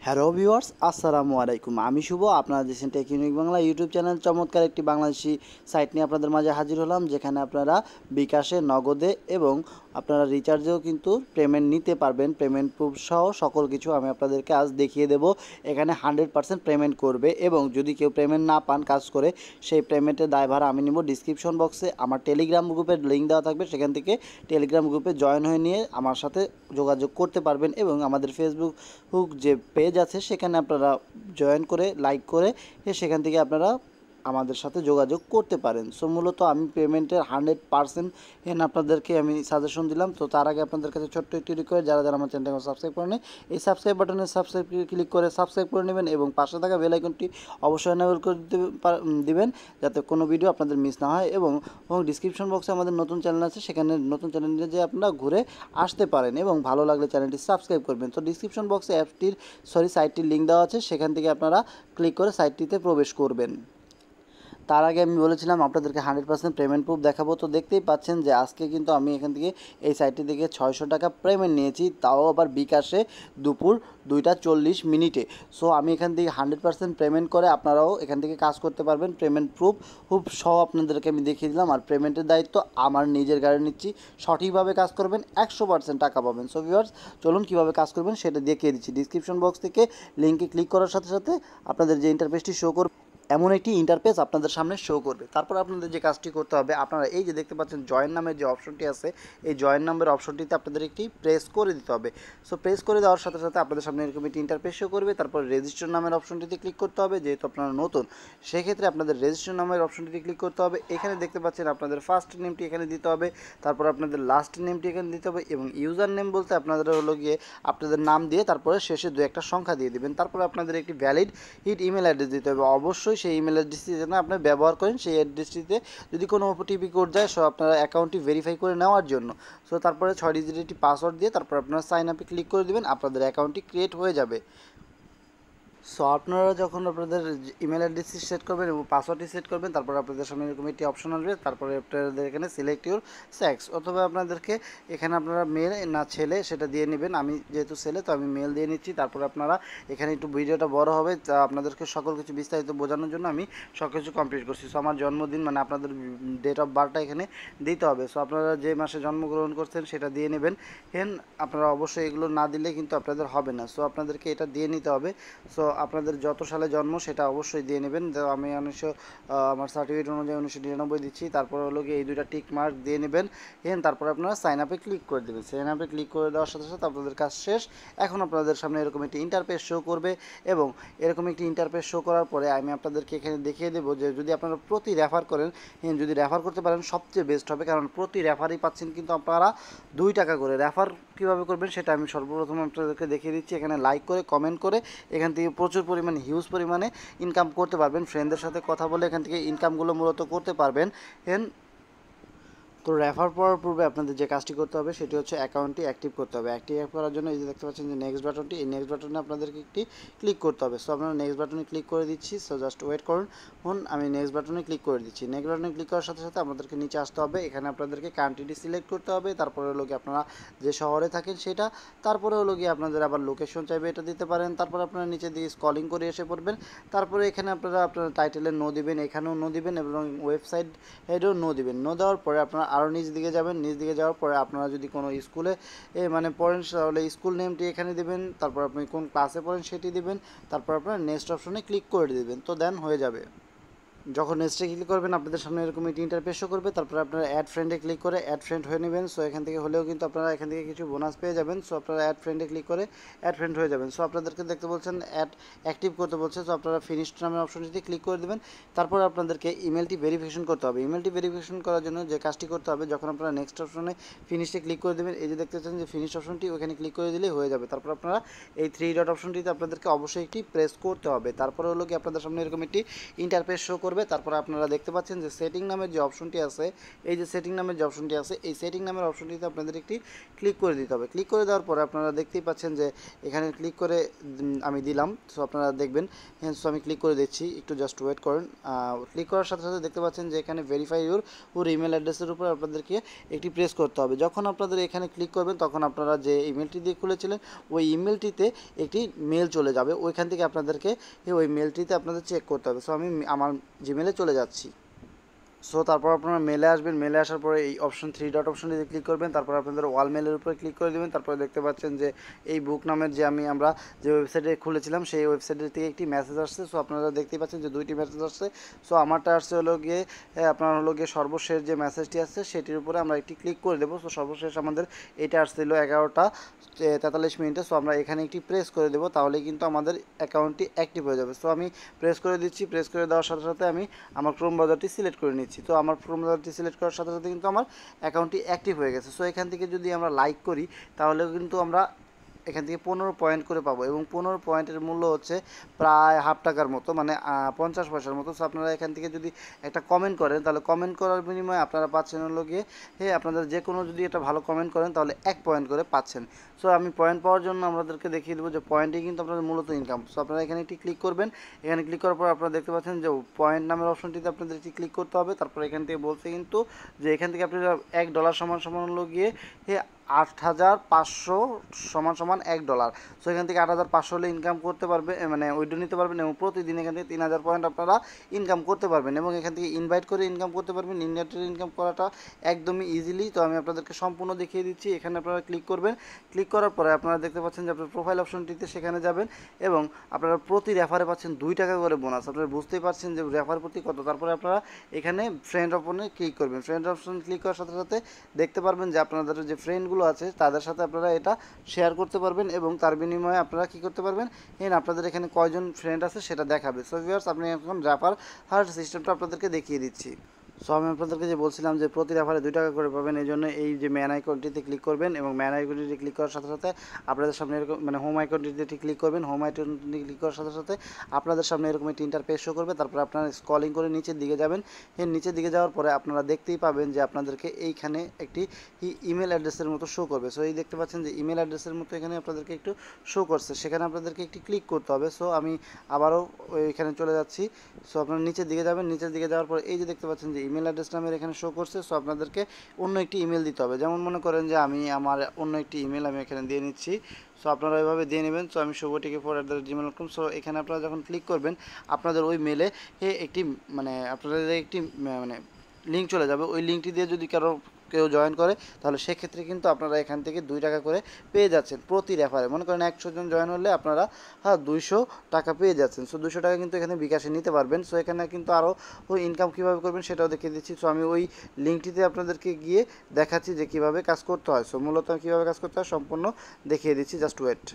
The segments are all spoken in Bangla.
হ্যালো ভিউয়ার্স, আসসালামু আলাইকুম। আমি শুভ, আপনারা দেখছেন tech unique Bangla YouTube channel. চমৎকার একটি বাংলাদেশি সাইট নিয়ে আপনাদের মাঝে হাজির হলাম, যেখানে আপনারা বিকাশে, নগদে এবং আপনারা রিচার্জেও কিন্তু পেমেন্ট নিতে পারবেন। পেমেন্ট প্রুফ সহ সকল কিছু আমি আপনাদেরকে আজ দেখিয়ে দেব। এখানে 100% পেমেন্ট করবে এবং যদি কেউ পেমেন্ট না পান কাজ করে, সেই পেমেন্টের দায়ভার আমি নেব। ডিসক্রিপশন বক্সে আমার টেলিগ্রাম গ্রুপের লিঙ্ক দেওয়া থাকবে, সেখান থেকে টেলিগ্রাম গ্রুপে জয়েন হয়ে নিয়ে আমার সাথে যোগাযোগ করতে পারবেন এবং আমাদের ফেসবুক যে পেজ আছে সেখানে আপনারা জয়েন করে লাইক করে সেখান থেকে আপনারা আমাদের সাথে যোগাযোগ করতে পারেন। সো মূলত আমি পেমেন্টের 100% আপনাদেরকে আমি সাজেশন দিলাম। তো তার আগে আপনাদের কাছে ছোট্ট একটি রিকোয়েস্ট, যারা যারা আমার চ্যানেলটাকে সাবস্ক্রাইব করেন, এই সাবস্ক্রাইব বাটনে সাবস্ক্রাইব ক্লিক করে সাবস্ক্রাইব করে নেবেন এবং পাশে থাকা বেল আইকনটি অবশ্যই এনেবল করে দিবেন, যাতে কোনো ভিডিও আপনাদের মিস না হয়। এবং ডিসক্রিপশন বক্সে আমাদের নতুন চ্যানেল আছে, সেখানে নতুন চ্যানেলে যে আপনারা ঘুরে আসতে পারেন এবং ভালো লাগলে চ্যানেলটি সাবস্ক্রাইব করবেন। তো ডিসক্রিপশন বক্সে সাইটটির লিঙ্ক দেওয়া আছে, সেখান থেকে আপনারা ক্লিক করে সাইটটিতে প্রবেশ করবেন। তার আগে আমি বলেছিলাম আপনাদেরকে 100% পেমেন্ট প্রুফ দেখাবো। তো দেখতেই পাচ্ছেন যে আজকে কিন্তু আমি এখান থেকে এই সাইটটি থেকে 600 টাকা পেমেন্ট নিয়েছি, তাও আবার বিকাশে দুপুর 2:40 সো আমি এখান থেকে 100% পেমেন্ট করে আপনারাও এখান থেকে কাজ করতে পারবেন। পেমেন্ট প্রুফ সহ আপনাদেরকে আমি দেখিয়ে দিলাম। আর পেমেন্টের দায়িত্ব আমার নিজের গাড়ি নিচ্ছি। সঠিকভাবে কাজ করবেন, 100% টাকা পাবেন। সো ভিউয়ার্স, চলুন কীভাবে কাজ করবেন সেটা দেখিয়ে দিচ্ছি। ডিসক্রিপশন বক্স থেকে লিঙ্কে ক্লিক করার সাথে সাথে আপনাদের যে ইন্টারফেসটি শো করবে, এমন একটি ইন্টারফেস আপনাদের সামনে শো করবে। তারপর আপনাদের যে কাজটি করতে হবে, আপনারা এই যে দেখতে পাচ্ছেন জয়েন নামের যে অপশনটি আছে, এই জয়েন নামের অপশনটিতে আপনাদের একটি প্রেস করে দিতে হবে। সো প্রেস করে দেওয়ার সাথে সাথে আপনাদের সামনে এরকম একটি ইন্টারফেস শো করবে। তারপর রেজিস্টার নামের অপশনটিতে ক্লিক করতে হবে, যেহেতু আপনারা নতুন সেক্ষেত্রে আপনাদের রেজিস্টার নামের অপশনটিতে ক্লিক করতে হবে। এখানে দেখতে পাচ্ছেন আপনাদের ফার্স্ট নেমটি এখানে দিতে হবে, তারপর আপনাদের লাস্ট নেমটি এখানে দিতে হবে এবং ইউজার নেম বলতে আপনাদের হলো গিয়ে আপনাদের নাম দিয়ে তারপরে শেষে দু একটা সংখ্যা দিয়ে দিবেন। তারপরে আপনাদের একটি ভ্যালিড ইমেল অ্যাড্রেস দিতে হবে। অবশ্যই সেই ইমেল অ্যাড্রেসটি যেন আপনি ব্যবহার করেন, সেই অ্যাড্রেসটিতে যদি কোনো ওটিপি কোড যায়, সো আপনার অ্যাকাউন্টটি ভেরিফাই করে নেওয়ার জন্য। সো তারপরে 6 ডিজিটের একটি পাসওয়ার্ড দিয়ে তারপর আপনারা সাইন আপে ক্লিক করে দেবেন, আপনাদের অ্যাকাউন্টটি ক্রিয়েট হয়ে যাবে। সো আপনারা যখন আপনাদের ইমেল অ্যাড্রেসটি সেট করবেন এবং পাসওয়ার্ডটি সেট করবেন, তারপর আপনাদের সামনে এরকম একটি অপশন আসবে। তারপরে আপনাদের এখানে সিলেক্ট ইউর সেক্স, অথবা আপনাদেরকে এখানে আপনারা মেল না ছেলে সেটা দিয়ে নেবেন। আমি যেহেতু ছেলে, তো আমি মেল দিয়ে নিচ্ছি। তারপরে আপনারা এখানে একটু ভিডিওটা বড় হবে, তা আপনাদেরকে সকল কিছু বিস্তারিত বোঝানোর জন্য আমি সব কিছু কমপ্লিট করছি। সো আমার জন্মদিন মানে আপনাদের ডেট অফ বার্থটা এখানে দিতে হবে। সো আপনারা যে মাসে জন্মগ্রহণ করছেন সেটা দিয়ে নেবেন। আপনারা অবশ্যই এগুলো না দিলে কিন্তু আপনাদের হবে না। সো আপনাদেরকে এটা দিয়ে নিতে হবে। সো আপনাদের যত সালে জন্ম সেটা অবশ্যই দিয়ে নেবেন। আমি আমার সার্টিফিকেট অনুযায়ী 1999 দিচ্ছি। তারপর হলো গিয়ে এই দুইটা টিক মার্ক দিয়ে নেবেন। তারপর আপনারা সাইন আপে ক্লিক করে দেবেন। সাইন আপে ক্লিক করে দেওয়ার সাথে সাথে আপনাদের কাজ শেষ। এখন আপনাদের সামনে এরকম একটি ইন্টারফেস শো করবে এবং এরকম একটি ইন্টারফেস শো করার পরে আমি আপনাদেরকে এখানে দেখিয়ে দেবো যে যদি আপনারা প্রতি রেফার করেন, যদি রেফার করতে পারেন সবচেয়ে বেস্ট হবে, কারণ প্রতি রেফারই পাচ্ছেন কিন্তু আপনারা 2 টাকা করে। রেফার কীভাবে করবেন সেটা আমি সর্বপ্রথম আপনাদেরকে দেখিয়ে দিচ্ছি। এখানে লাইক করে কমেন্ট করে এখান থেকে প্রচুর পরিমাণে হিউজ পরিমাণে ইনকাম করতে পারবেন। ফ্রেন্ডদের সাথে কথা বলে এখান থেকে ইনকামগুলো মূলত করতে পারবেন। তো রেফার করার পূর্বে আপনাদের যে কাজটি করতে হবে সেটি হচ্ছে অ্যাকাউন্টটি অ্যাক্টিভ করতে হবে। অ্যাক্টিভ করার জন্য এই যে দেখতে পাচ্ছেন যে নেক্সট বাটনটি, এই নেক্সট বাটনে আপনাদেরকে একটি ক্লিক করতে হবে। সো আপনারা নেক্সট বাটনে ক্লিক করে দিচ্ছি। সো জাস্ট ওয়েট করুন, আমি নেক্সট বাটনে ক্লিক করে দিচ্ছি। নেক্সট বাটনে ক্লিক করার সাথে সাথে আপনাদেরকে নিচে আসতে হবে। এখানে আপনাদেরকে কান্ট্রিটি সিলেক্ট করতে হবে। তারপরে হলো গিয়ে আপনারা যে শহরে থাকেন সেটা, তারপরে হলো গিয়ে আপনাদের আবার লোকেশন চাইবে, এটা দিতে পারেন। তারপর আপনারা নিচে দিয়ে স্ক্রলিং করে এসে পড়বেন। তারপরে এখানে আপনারা আপনার টাইটেলে নো দিবেন, এখানেও নো দিবেন এবং ওয়েবসাইট হেডেও নো দিবেন। নো দেওয়ার পরে আপনারা আরও নিচ দিকে যাবেন। নিচ দিকে যাওয়ার পরে আপনারা যদি কোনো স্কুলে মানে পড়েন তাহলে স্কুল নেমটি এখানে দিবেন। তারপর আপনি কোন ক্লাসে পড়েন সেটি দিবেন। তারপর আপনারা নেক্সট অপশনে ক্লিক করে দিবেন। তো দেন হয়ে যাবে। যখন নেক্সটে ক্লিক করবেন আপনাদের সামনে এরকম একটি ইন্টারফেস শো করবে। তারপরে আপনারা অ্যাড ফ্রেন্ডে ক্লিক করে অ্যাড ফ্রেন্ড হয়ে নেবেন। সো এখান থেকে হলেও কিন্তু আপনারা এখান থেকে কিছু বোনাস পেয়ে যাবেন। সো আপনারা অ্যাড ফ্রেন্ডে ক্লিক করে অ্যাড ফ্রেন্ড হয়ে যাবেন। সো আপনাদেরকে দেখতে বলছেন অ্যাড অ্যাক্টিভ করতে বলছে। সো আপনারা ফিনিশড নামের অপশনটিতে ক্লিক করে দেবেন। তারপর আপনাদেরকে ইমেলটি ভেরিফিকেশন করতে হবে। ইমেলটি ভেরিফিকেশন করার জন্য যে কাজটি করতে হবে, যখন আপনারা নেক্সট অপশনে ফিনিশে ক্লিক করে দেবেন, এই যে দেখতে পাচ্ছেন যে ফিনিশ অপশনটি, ওখানে ক্লিক করে দিলেই হয়ে যাবে। তারপর আপনারা এই 3 ডট অপশনটিতে আপনাদেরকে অবশ্যই একটি প্রেস করতে হবে। তারপরে হলো কি আপনাদের সামনে এরকম একটি ইন্টারফেস শো করবে। করবে। তারপর আপনারা দেখতে পাচ্ছেন যে সেটিং নামের যে অপশনটি আছে, এই যে সেটিং নামের যে অপশনটি আছে, এই সেটিং নামের অপশনটিতে আপনাদের একটি ক্লিক করে দিতে হবে। ক্লিক করে দেওয়ার পরে আপনারা দেখতেই পাচ্ছেন যে এখানে ক্লিক করে আমি দিলাম। সো আপনারা দেখবেন, হ্যাঁ, সো আমি ক্লিক করে দিচ্ছি, একটু জাস্ট ওয়েট করেন। ক্লিক করার সাথে সাথে দেখতে পাচ্ছেন যে এখানে ভেরিফাই ইউর ইমেল অ্যাড্রেসের উপর আপনাদেরকে একটি প্রেস করতে হবে। যখন আপনাদের এখানে ক্লিক করবেন তখন আপনারা যে ইমেলটি দিয়ে খুলেছিলেন ওই ইমেলটিতে একটি মেল চলে যাবে। ওইখান থেকে আপনাদেরকে ওই মেলটিতে আপনাদের চেক করতে হবে। সো আমি আমার জিমেলে চলে যাচ্ছি। সো তারপর আপনারা মেলে আসবেন। মেলে আসার পরে এই অপশন 3 ডট অপশনটিতে ক্লিক করবেন। তারপর আপনাদের ওয়াল মেলের উপরে ক্লিক করে দেবেন। তারপরে দেখতে পাচ্ছেন যে এই বুক নামের যে আমরা যে ওয়েবসাইটে খুলেছিলাম সেই ওয়েবসাইটের থেকে একটি মেসেজ আসছে। সো আপনারা দেখতেই পাচ্ছেন যে 2টি মেসেজ আসছে। সো আমারটা আসছে হলো গিয়ে আপনার হলো গিয়ে সর্বশেষ যে মেসেজটি আসছে সেটির উপরে আমরা একটি ক্লিক করে দেবো। সো সর্বশেষ আমাদের এটা আসছিল 11টা 43 মিনিটে। সো আমরা এখানে একটি প্রেস করে দেবো, তাহলে কিন্তু আমাদের অ্যাকাউন্টটি অ্যাক্টিভ হয়ে যাবে। সো আমি প্রেস করে দিচ্ছি। প্রেস করে দেওয়ার সাথে সাথে আমি আমার ক্রোম ব্রাউজারটি সিলেক্ট করে নিচ্ছি। তো আমার ক্রোম ব্রাউজারটি সিলেক্ট করার সাথে সাথে কিন্তু আমার অ্যাকাউন্টটি অ্যাক্টিভ হয়ে গেছে। সো এখান থেকে যদি আমরা লাইক করি তাহলে কিন্তু আমরা এখান থেকে 15 পয়েন্ট করে পাবো, এবং 15 পয়েন্টের মূল্য হচ্ছে প্রায় হাফ টাকার মতো, মানে 50 পয়সার মতো। সো আপনারা এখান থেকে যদি একটা কমেন্ট করেন তাহলে কমেন্ট করার বিনিময়ে আপনারা পাচ্ছেন হলো গিয়ে আপনাদের যে কোনো যদি একটা ভালো কমেন্ট করেন তাহলে 1 পয়েন্ট করে পাচ্ছেন। সো আমি পয়েন্ট পাওয়ার জন্য আপনাদেরকে দেখিয়ে দেবো যে পয়েন্টই কিন্তু আপনাদের মূলত ইনকাম। সো আপনারা এখানে একটি ক্লিক করবেন। এখানে ক্লিক করার পর আপনারা দেখতে পাচ্ছেন যে পয়েন্ট নামের অপশনটিতে আপনাদের একটি ক্লিক করতে হবে। তারপর এখান থেকে বলছে কিন্তু যে এখান থেকে আপনারা $1 সমান সমান হলো গিয়ে 8,500 সমান সমান $1। সো এখান থেকে 8,500 হলে ইনকাম করতে পারবে, মানে উইথড্র নিতে পারবেন, এবং প্রতিদিন এখান থেকে 3,000 পয়েন্ট আপনারা ইনকাম করতে পারবেন, এবং এখান থেকে ইনভাইট করে ইনকাম করতে পারবেন। ইনভাইটের ইনকাম করাটা একদমই ইজিলি। তো আমি আপনাদেরকে সম্পূর্ণ দেখিয়ে দিচ্ছি। এখানে আপনারা ক্লিক করবেন। ক্লিক করার পরে আপনারা দেখতে পাচ্ছেন যে আপনার প্রোফাইল অপশনটিতে সেখানে যাবেন, এবং আপনারা প্রতি রেফারে পাচ্ছেন $2 করে বোনাস। আপনারা বুঝতেই পারছেন যে রেফার প্রতি কত। তারপরে আপনারা এখানে ফ্রেন্ড অপশনে ক্লিক করবেন। ফ্রেন্ড অপশন ক্লিক করার সাথে সাথে দেখতে পারবেন যে আপনাদের যে ফ্রেন্ডগুলো আছে তাদের সাথে আপনারা এটা শেয়ার করতে পারবেন, এবং তার বিনিময়ে আপনারা কী করতে পারবেন, আপনাদের এখানে কয়জন ফ্রেন্ড আছে সেটা দেখাবে। সো ভিউয়ার্স, আপনি এখন রেফার সিস্টেমটা আপনাদেরকে দেখিয়ে দিচ্ছি। সো আমি আপনাদেরকে যে বলছিলাম যে প্রতি রেফারে $2 করে পাবেন, এই জন্য এই যে ম্যান আইকনটিতে ক্লিক করবেন, এবং ম্যান আইকনটিতে ক্লিক করার সাথে সাথে আপনাদের সামনে এরকম, মানে হোম আইকনটিতে ক্লিক করবেন। হোম আইকনটিতে ক্লিক করার সাথে সাথে আপনাদের সামনে এরকম একটি ইন্টারফেস শো করবে। তারপর আপনারা স্ক্রলিং করে নিচের দিকে যাবেন। নিচের দিকে যাওয়ার পরে আপনারা দেখতেই পাবেন যে আপনাদেরকে এইখানে একটি ইমেল অ্যাড্রেসের মতো শো করবে। সো এই দেখতে পাচ্ছেন যে ইমেল অ্যাড্রেসের মতো এখানে আপনাদেরকে একটু শো করছে, সেখানে আপনাদেরকে একটি ক্লিক করতে হবে। সো আমি আবারও এখানে চলে যাচ্ছি। সো আপনারা নিচের দিকে যাবেন। নিচের দিকে যাওয়ার পরে এই যে দেখতে পাচ্ছেন যে ইমেল অ্যাড্রেস নামের এখানে শো করছে। সো আপনাদেরকে অন্য একটি ইমেল দিতে হবে। যেমন মনে করেন যে আমি আমার অন্য একটি ইমেল আমি এখানে দিয়ে নিচ্ছি। সো আপনারা এভাবে দিয়ে নেবেন। সো আমি শুভটিকে4@gmail.com। সো এখানে আপনারা যখন ক্লিক করবেন আপনাদের ওই মেলে একটি, মানে আপনাদের একটি মানে লিঙ্ক চলে যাবে। ওই লিঙ্কটি দিয়ে যদি কেউ জয়েন করে তাহলে সেক্ষেত্রে কিন্তু আপনারা এখান থেকে $2 করে পেয়ে যাচ্ছেন প্রতি রেফারে। মনে করেন 100 জন জয়েন হলে আপনারা $200 পেয়ে যাচ্ছেন। সো $200 কিন্তু এখানে বিকাশে নিতে পারবেন। সো এখানে কিন্তু আরও ইনকাম কীভাবে করবেন সেটাও দেখিয়ে দিচ্ছি। সো আমি ওই লিঙ্কটিতে আপনাদেরকে গিয়ে দেখাচ্ছি যে কীভাবে কাজ করতে হয়। সো মূলত কীভাবে কাজ করতে হয় সম্পূর্ণ দেখিয়ে দিচ্ছি, জাস্ট ওয়েট।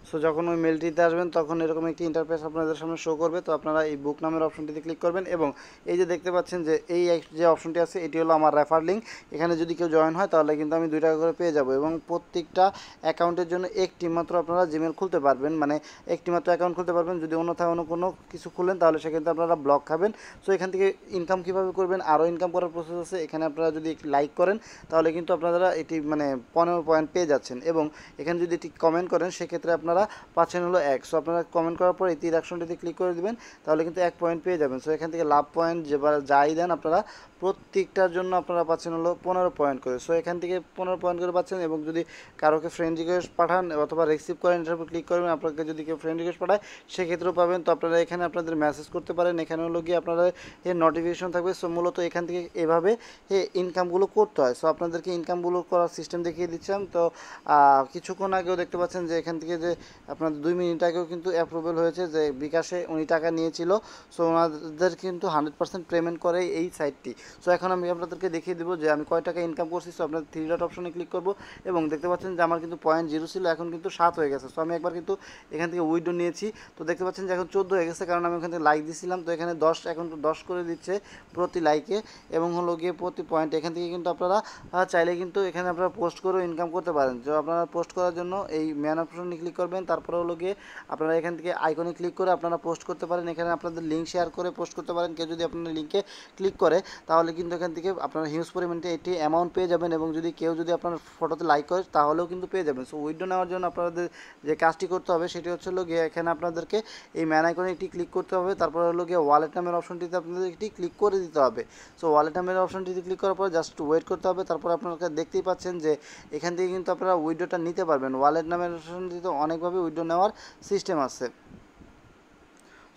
সো যখন ওই মেলটিতে আসবেন তখন এরকম একটি ইন্টারফেস আপনাদের সামনে শো করবে। তো আপনারা এই বুক নামের অপশনটিতে ক্লিক করবেন, এবং এই যে দেখতে পাচ্ছেন যে এই যে অপশনটি আছে এটি হলো আমার রেফার লিঙ্ক। এখানে যদি কেউ জয়েন হয় তাহলে কিন্তু আমি $2 করে পেয়ে যাব, এবং প্রত্যেকটা অ্যাকাউন্টের জন্য একটি মাত্র আপনারা জিমেল খুলতে পারবেন, মানে একটি মাত্র অ্যাকাউন্ট খুলতে পারবেন। যদি অন্যথায় অন্য কোনো কিছু খুলেন তাহলে সেক্ষেত্রে আপনারা ব্লক খাবেন। সো এখান থেকে ইনকাম কীভাবে করবেন, আরও ইনকাম করার প্রসেস আছে। এখানে আপনারা যদি একটি লাইক করেন তাহলে কিন্তু আপনারা এটি মানে 15 পয়েন্ট পেয়ে যাচ্ছেন, এবং এখানে যদি এটি কমেন্ট করেন সেক্ষেত্রে আপনারা পাচ্ছেন হলো 1। সো আপনারা কমেন্ট করার পর এই তীর অপশনটিতে ক্লিক করে দেবেন, তাহলে কিন্তু 1 পয়েন্ট পেয়ে যাবেন। সো এখান থেকে লাভ পয়েন্ট যাই দেন আপনারা প্রত্যেকটার জন্য আপনারা পাচ্ছেন হলো 15 পয়েন্ট করে। সো এখান থেকে 15 পয়েন্ট করে পাচ্ছেন, এবং যদি কারোকে ফ্রেন্ড রিকোয়েস্ট পাঠান অথবা রিসিভ করেন এটার উপর ক্লিক করবেন, আপনাকে যদি কেউ ফ্রেন্ড রিকোয়েস্ট পাঠায় সেক্ষেত্রেও পাবেন। তো আপনারা এখানে আপনাদের মেসেজ করতে পারেন। এখানে হলো গিয়ে আপনাদের নোটিফিকেশন থাকবে। সো মূলত এখান থেকে এভাবে ইনকামগুলো করতে হয়। সো আপনাদেরকে ইনকামগুলো করার সিস্টেম দেখিয়ে দিচ্ছিলাম। তো কিছুক্ষণ আগেও দেখতে পাচ্ছেন যে এখান থেকে যে আপনাদের 2 মিনিট আগেও কিন্তু অ্যাপ্রুভেল হয়েছে যে বিকাশে উনি টাকা নিয়েছিল। সো ওনাদের কিন্তু 100% পেমেন্ট করে এই সাইটটি। সো এখন আমি আপনাদেরকে দেখিয়ে দেবো যে আমি কয় টাকা ইনকাম করছি। সো আপনাদের 3 ডট অপশনে ক্লিক করব এবং দেখতে পাচ্ছেন যে আমার কিন্তু 0.0 ছিল, এখন কিন্তু 7 হয়ে গেছে। সো আমি একবার কিন্তু এখান থেকে উইথড্র নিয়েছি, তো দেখতে পাচ্ছেন যে এখন 14 হয়ে গেছে, কারণ আমি ওখান থেকে লাইক দিয়েছিলাম। তো এখানে 10 এখন 10 করে দিচ্ছে প্রতি লাইকে এবং হলো গিয়ে প্রতি পয়েন্ট। এখান থেকে কিন্তু আপনারা চাইলে কিন্তু এখানে আপনারা পোস্ট করেও ইনকাম করতে পারেন। তো আপনারা পোস্ট করার জন্য এই ম্যান অপশনে ক্লিক করবেন, তারপরে হলো গিয়ে আপনারা এখান থেকে আইকনে ক্লিক করে আপনারা পোস্ট করতে পারেন। এখানে আপনাদের লিঙ্ক শেয়ার করে পোস্ট করতে পারেন। কেউ যদি আপনার লিঙ্কে ক্লিক করে তাহলে কিন্তু এখান থেকে আপনারা হিউজ পরিমাণে এটি অ্যামাউন্ট পেয়ে যাবেন এবং যদি কেউ যদি আপনার ফটোতে লাইক করে তাহলেও কিন্তু পেয়ে যাবেন। সো উইথড্র নেওয়ার জন্য আপনাদের যে কাজটি করতে হবে সেটি হচ্ছে হলো গিয়ে এখানে আপনাদেরকে এই ম্যান আইকনে একটি ক্লিক করতে হবে, তারপরে হলো গিয়ে ওয়ালেট নামের অপশনটিতে আপনাদের একটি ক্লিক করে দিতে হবে। সো ওয়ালেট নামের অপশনটিতে ক্লিক করার পর জাস্ট ওয়েট করতে হবে। তারপর আপনারা দেখতেই পাচ্ছেন যে এখান থেকে কিন্তু আপনারা উইথড্রটা নিতে পারবেন। ওয়ালেট নামের অপশনটিতে অনেকভাবে উইথড্র নেওয়ার সিস্টেম আছে।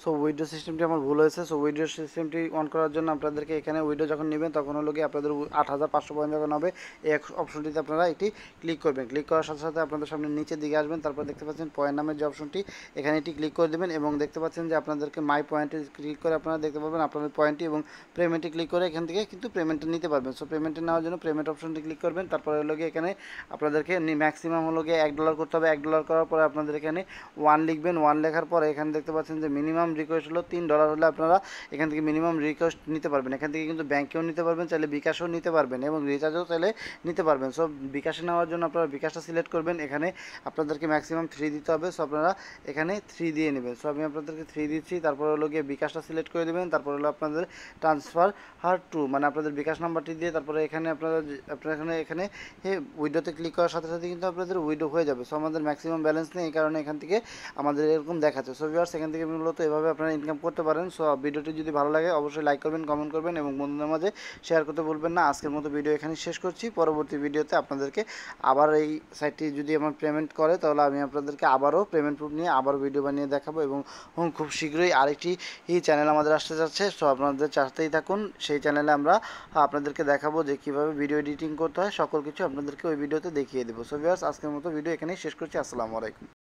সো উইথড্র সিস্টেমটি আমার ভুল হয়েছে। সো উইথড্র সিস্টেমটি অন করার জন্য আপনাদেরকে এখানে উইথড্র যখন নেবেন তখন হলো গিয়ে আপনাদের 8500 পয়েন্ট যখন হবে এই অপশনটিতে আপনারা এটি ক্লিক করবেন। ক্লিক করার সাথে সাথে আপনাদের সামনে নিচের দিকে আসবেন, তারপর দেখতে পাচ্ছেন পয়েন্ট নামের যে অপশনটি এখানে এটি ক্লিক করে দেবেন এবং দেখতে পাচ্ছেন যে আপনাদেরকে মাই পয়েন্টে ক্লিক করে আপনারা দেখতে পাবেন আপনাদের পয়েন্টটি এবং পেমেন্টে ক্লিক করে এখান থেকে কিন্তু পেমেন্টটা নিতে পারবেন। সো পেমেন্টে নেওয়ার জন্য পেমেন্ট অপশনটি ক্লিক করবেন, তারপরে হলো গিয়ে এখানে আপনাদেরকে ম্যাক্সিমাম হলো গিয়ে $1 করতে হবে। $1 করার পরে আপনাদের এখানে 1 লিখবেন। 1 লেখার পরে এখানে দেখতে পাচ্ছেন যে মিনিমাম রিকোয়েস্ট হলো $3 হলে আপনারা এখান থেকে মিনিমাম রিকোয়েস্ট নিতে পারবেন। এখান থেকে কিন্তু ব্যাংকেও নিতে পারবেন, চাইলে বিকাশও নিতে পারবেন এবং রিচার্জও চাইলে নিতে পারবেন। সো বিকাশে নেওয়ার জন্য আপনারা বিকাশটা সিলেক্ট করবেন। এখানে আপনাদেরকে ম্যাক্সিমাম 3 দিতে হবে। সো আপনারা এখানে 3 দিয়ে নেবেন। সো আমি আপনাদেরকে 3 দিচ্ছি, তারপর হলো গিয়ে বিকাশটা সিলেক্ট করে দেবেন। তারপর হলো আপনাদের ট্রান্সফার টু মানে আপনাদের বিকাশ নাম্বারটি দিয়ে তারপরে এখানে আপনারা এখানে উইডোতে ক্লিক করার সাথে সাথে কিন্তু আপনাদের উইডো হয়ে যাবে। সো আমাদের ম্যাক্সিমাম ব্যালেন্স নেই, এই কারণে এখান থেকে আমাদের এরকম দেখাচ্ছে। সো ভিউয়ার্স এখান থেকে মূলত এভাবে আপনারা ইনকাম করতে পারেন। সো ভিডিওটি যদি ভালো লাগে অবশ্যই লাইক করবেন, কমেন্ট করবেন এবং বন্ধুদের মাঝে শেয়ার করতে ভুলবেন না। আজকের মতো ভিডিও এখানে শেষ করছি। পরবর্তী ভিডিওতে আপনাদেরকে আবার এই সাইটটি যদি আমার পেমেন্ট করে তাহলে আমি আপনাদেরকে আবারও পেমেন্ট প্রুফ নিয়ে আবার ভিডিও বানিয়ে দেখাবো এবং খুব শীঘ্রই আরেকটি চ্যানেল আমাদের আসতে যাচ্ছে। সো আপনাদের চাইতেই থাকুন, সেই চ্যানেলে আমরা আপনাদেরকে দেখাবো যে কীভাবে ভিডিও এডিটিং করতে হয়, সকল কিছু আপনাদেরকে ওই ভিডিওতে দেখিয়ে দেবো। সো ভিউয়ার্স আজকের মতো ভিডিও এখানেই শেষ করছি। আসসালামু আলাইকুম।